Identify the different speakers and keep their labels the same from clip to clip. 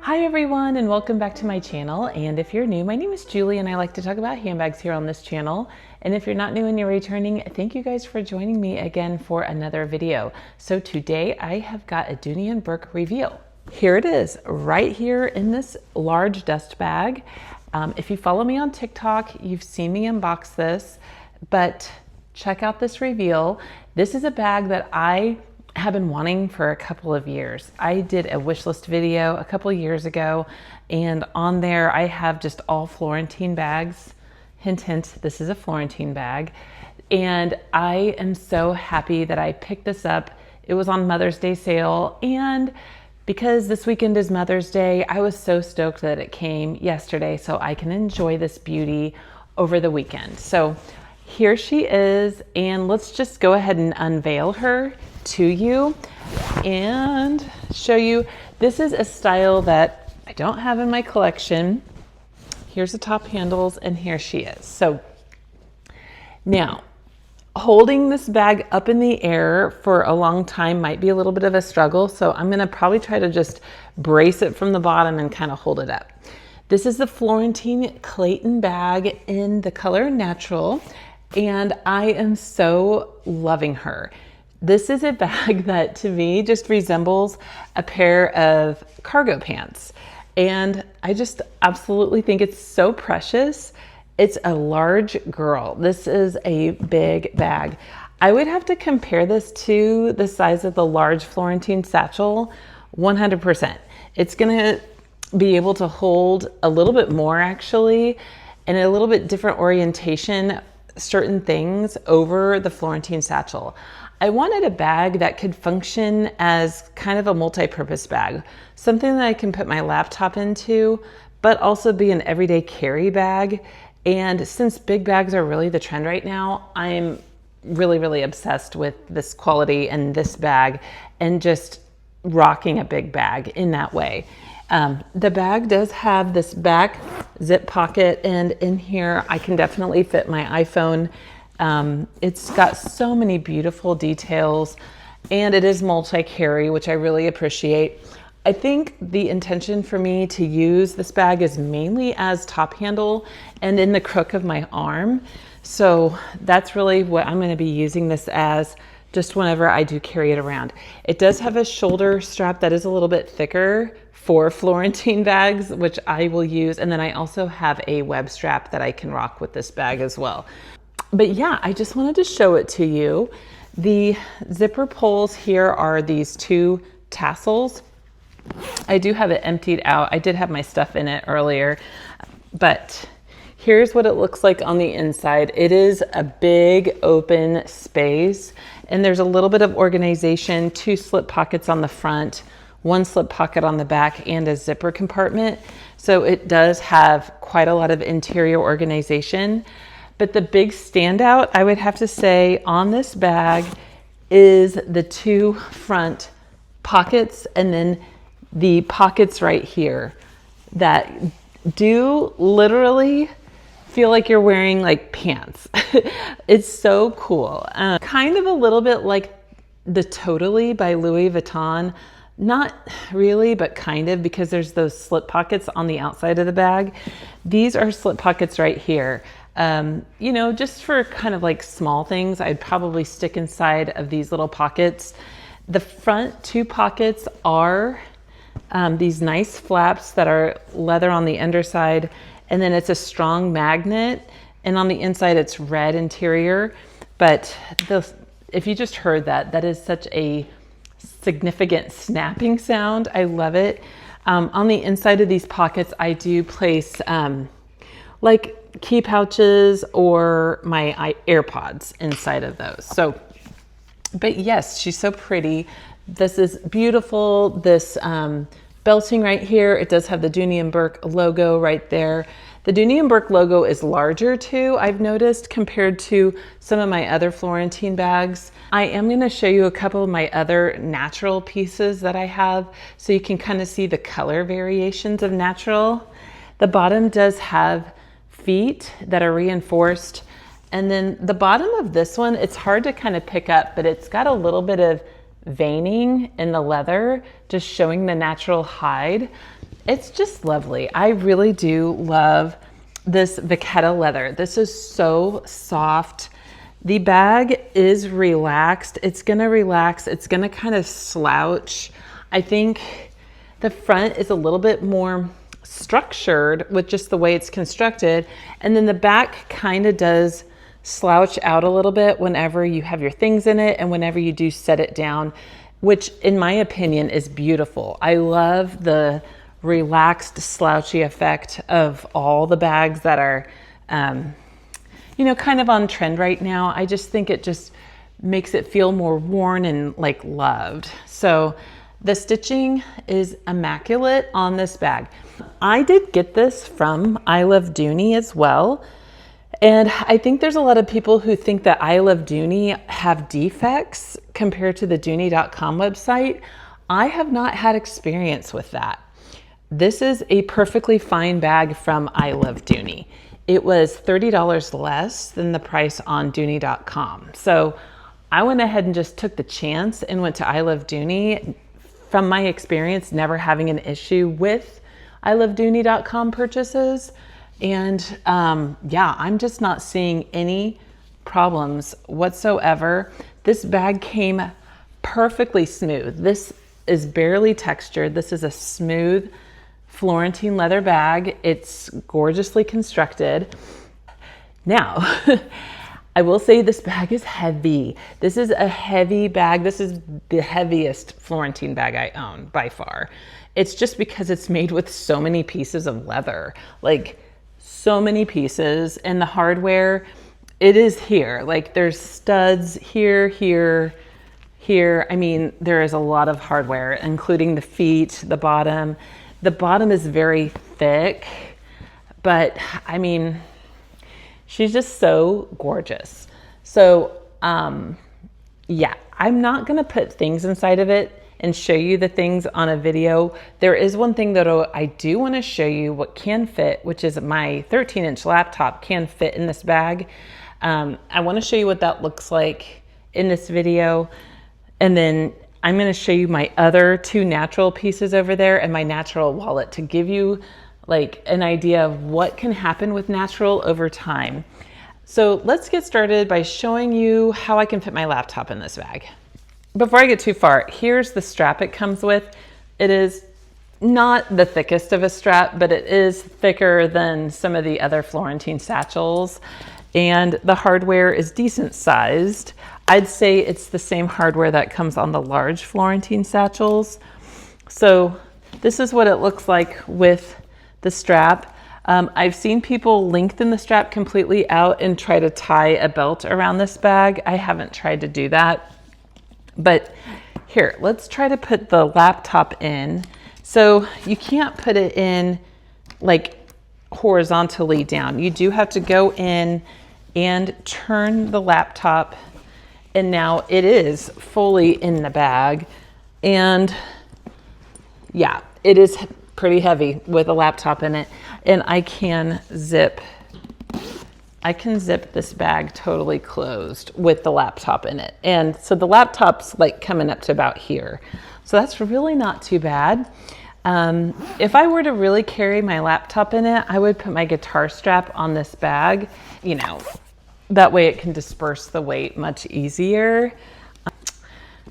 Speaker 1: Hi everyone, and welcome back to my channel. And if you're new, my name is Julie and I like to talk about handbags here on this channel. And if you're not new and you're returning, thank you guys for joining me again for another video. So today I have got a Dooney and Bourke reveal. Here it is, right here in this large dust bag. If you follow me on TikTok, you've seen me unbox this, but check out this reveal. This is a bag that I have been wanting for a couple of years. I did a Wishlist video a couple of years ago, and on there I have just all Florentine bags. Hint, hint, this is a Florentine bag. And I am so happy that I picked this up. It was on Mother's Day sale, and because this weekend is Mother's Day, I was so stoked that it came yesterday so I can enjoy this beauty over the weekend. So here she is, and let's just go ahead and unveil her to you and show you. This is a style that I don't have in my collection. Here's the top handles, and here she is. So now, holding this bag up in the air for a long time might be a little bit of a struggle, so I'm gonna probably try to just brace it from the bottom and kind of hold it up. This is the Florentine Clayton bag in the color Natural, and I am so loving her. This is a bag that to me just resembles a pair of cargo pants. And I just absolutely think it's so precious. It's a large girl. This is a big bag. I would have to compare this to the size of the large Florentine satchel, 100%. It's gonna be able to hold a little bit more actually, and a little bit different orientation, certain things over the Florentine satchel. I wanted a bag that could function as kind of a multi-purpose bag, something that I can put my laptop into, but also be an everyday carry bag. And since big bags are really the trend right now, I'm really obsessed with this quality and this bag and just rocking a big bag in that way. The bag does have this back zip pocket, and in here I can definitely fit my iPhone. It's got so many beautiful details, and it is multi-carry, which I really appreciate. I think the intention for me to use this bag is mainly as top handle and in the crook of my arm. So that's really what I'm going to be using this as, just whenever I do carry it around. It does have a shoulder strap that is a little bit thicker for Florentine bags, which I will use. And then I also have a web strap that I can rock with this bag as well. But yeah, I just wanted to show it to you. The zipper pulls here are these two tassels. I do have it emptied out. I did have my stuff in it earlier, but here's what it looks like on the inside. It is a big open space, and there's a little bit of organization, two slip pockets on the front, one slip pocket on the back, and a zipper compartment. So it does have quite a lot of interior organization. But the big standout, I would have to say, on this bag is the two front pockets, and then the pockets right here that do literally feel like you're wearing like pants. It's so cool. Kind of a little bit like the Totally by Louis Vuitton. Not really, but kind of, because there's those slip pockets on the outside of the bag. These are slip pockets right here. You know, just for kind of like small things, I'd probably stick inside of these little pockets. The front two pockets are these nice flaps that are leather on the underside, and then it's a strong magnet, and on the inside it's red interior. But if you just heard that, that is such a significant snapping sound. I love it. On the inside of these pockets, I do place like key pouches or my AirPods inside of those. So, but yes, she's so pretty. This is beautiful. This belting right here, it does have the Dooney and Bourke logo right there. The Dooney and Bourke logo is larger too, I've noticed, compared to some of my other Florentine bags. I am going to show you a couple of my other natural pieces that I have so you can kind of see the color variations of natural. The bottom does have feet that are reinforced, and then the bottom of this one, it's hard to kind of pick up, but it's got a little bit of veining in the leather, just showing the natural hide. It's just lovely. I really do love this Vachetta leather. This is so soft. The bag is relaxed. It's gonna relax. It's gonna kind of slouch. I think the front is a little bit more structured with just the way it's constructed. And then the back kind of does slouch out a little bit whenever you have your things in it and whenever you do set it down, which in my opinion is beautiful. I love the relaxed slouchy effect of all the bags that are, you know, kind of on trend right now. I just think it just makes it feel more worn and like loved. So the stitching is immaculate on this bag. I did get this from I Love Dooney as well. And I think there's a lot of people who think that I Love Dooney have defects compared to the Dooney.com website. I have not had experience with that. This is a perfectly fine bag from I Love Dooney. It was $30 less than the price on Dooney.com. So I went ahead and just took the chance and went to I Love Dooney. From my experience, never having an issue with I Love Dooney.com purchases. And yeah, I'm just not seeing any problems whatsoever. This bag came perfectly smooth. This is barely textured. This is a smooth Florentine leather bag. It's gorgeously constructed. Now, I will say this bag is heavy. This is a heavy bag. This is the heaviest Florentine bag I own by far. It's just because it's made with so many pieces of leather, like so many pieces, and the hardware, it is here. Like there's studs here, here, here. I mean, there is a lot of hardware, including the feet, the bottom. The bottom is very thick, but I mean, she's just so gorgeous. So yeah, I'm not gonna put things inside of it and show you the things on a video. There is one thing that I do wanna show you what can fit, which is my 13-inch laptop can fit in this bag. I wanna show you what that looks like in this video. And then I'm gonna show you my other two natural pieces over there and my natural wallet to give you like an idea of what can happen with natural over time. So let's get started by showing you how I can fit my laptop in this bag. Before I get too far, here's the strap it comes with. It is not the thickest of a strap, but it is thicker than some of the other Florentine satchels. And the hardware is decent sized. I'd say it's the same hardware that comes on the large Florentine satchels. So this is what it looks like with the strap. I've seen people lengthen the strap completely out and try to tie a belt around this bag. I haven't tried to do that. But here, let's try to put the laptop in. So you can't put it in like horizontally down. You do have to go in and turn the laptop, and now it is fully in the bag. And yeah, it is pretty heavy with a laptop in it. And I can zip this bag totally closed with the laptop in it. And so the laptop's like coming up to about here. So that's really not too bad. If I were to really carry my laptop in it, I would put my guitar strap on this bag, you know, that way it can disperse the weight much easier.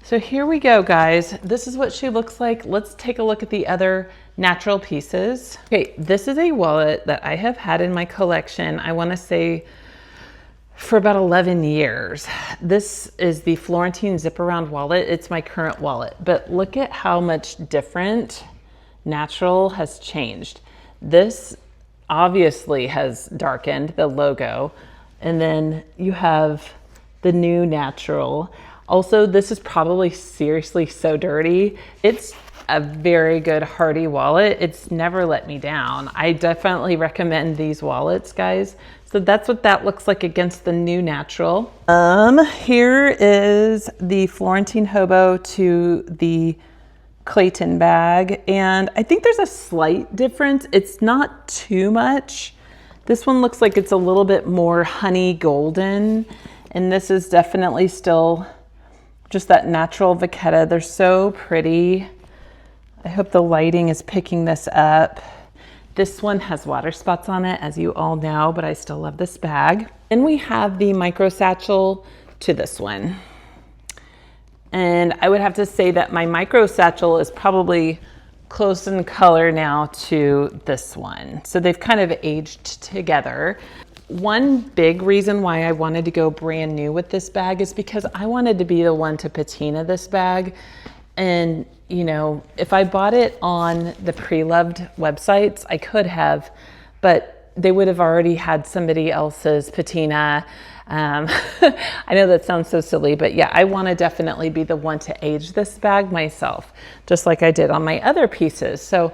Speaker 1: So here we go, guys. This is what she looks like. Let's take a look at the other natural pieces. Okay, this is a wallet that I have had in my collection, I want to say for about 11 years. This is the Florentine zip around wallet. It's my current wallet, but look at how much different natural has changed. This obviously has darkened the logo, and then you have the new natural. Also, this is probably seriously so dirty. It's a very good hardy wallet. It's never let me down. I definitely recommend these wallets, guys. So that's what that looks like against the new natural. Here is the Florentine Hobo to the Clayton bag. And I think there's a slight difference. It's not too much. This one looks like it's a little bit more honey golden. And this is definitely still just that natural Vachetta. They're so pretty. I hope the lighting is picking this up. This one has water spots on it, as you all know, but I still love this bag. Then we have the micro satchel to this one. And I would have to say that my micro satchel is probably close in color now to this one. So they've kind of aged together. One big reason why I wanted to go brand new with this bag is because I wanted to be the one to patina this bag. And, you know, if I bought it on the pre-loved websites, I could have, but they would have already had somebody else's patina. I know that sounds so silly, but yeah, I want to definitely be the one to age this bag myself, just like I did on my other pieces. So,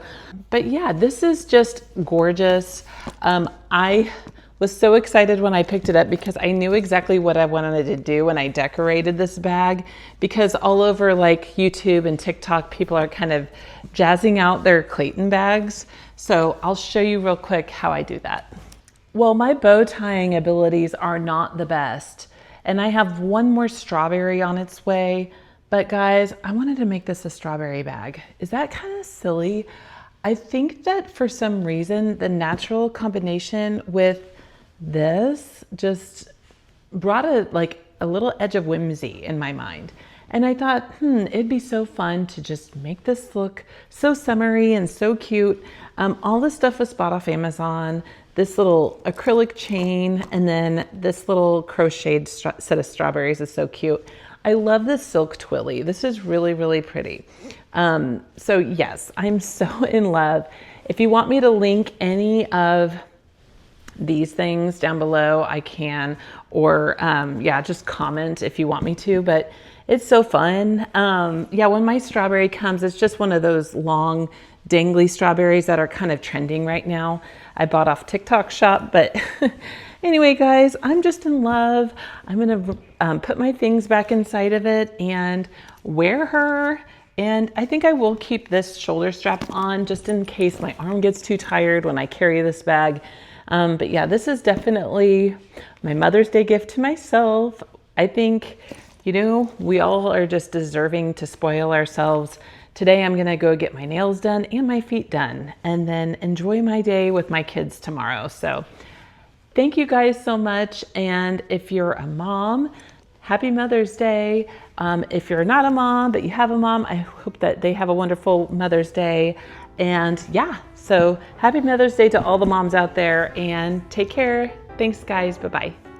Speaker 1: but yeah, this is just gorgeous. I was so excited when I picked it up because I knew exactly what I wanted to do when I decorated this bag, because all over like YouTube and TikTok, people are kind of jazzing out their Clayton bags. So I'll show you real quick how I do that. Well, my bow tying abilities are not the best, and I have one more strawberry on its way, but guys, I wanted to make this a strawberry bag. Is that kind of silly? I think that for some reason, the natural combination with this just brought a little edge of whimsy in my mind. And I thought, it'd be so fun to just make this look so summery and so cute. All this stuff was bought off Amazon. This little acrylic chain, and then this little crocheted set of strawberries is so cute. I love this silk twilly. This is really, really pretty. So yes, I'm so in love. If you want me to link any of these things down below, I can, or yeah, just comment if you want me to, but it's so fun. Yeah, when my strawberry comes, it's just one of those long dangly strawberries that are kind of trending right now. I bought off TikTok shop, but anyway, guys, I'm just in love. I'm gonna put my things back inside of it and wear her. And I think I will keep this shoulder strap on just in case my arm gets too tired when I carry this bag. But yeah, this is definitely my Mother's Day gift to myself. I think, you know, we all are just deserving to spoil ourselves. Today I'm gonna go get my nails done and my feet done, and then enjoy my day with my kids tomorrow. So thank you guys so much. And if you're a mom, happy Mother's Day. If you're not a mom, but you have a mom, I hope that they have a wonderful Mother's Day. And yeah, so happy Mother's Day to all the moms out there, and take care. Thanks guys, bye-bye.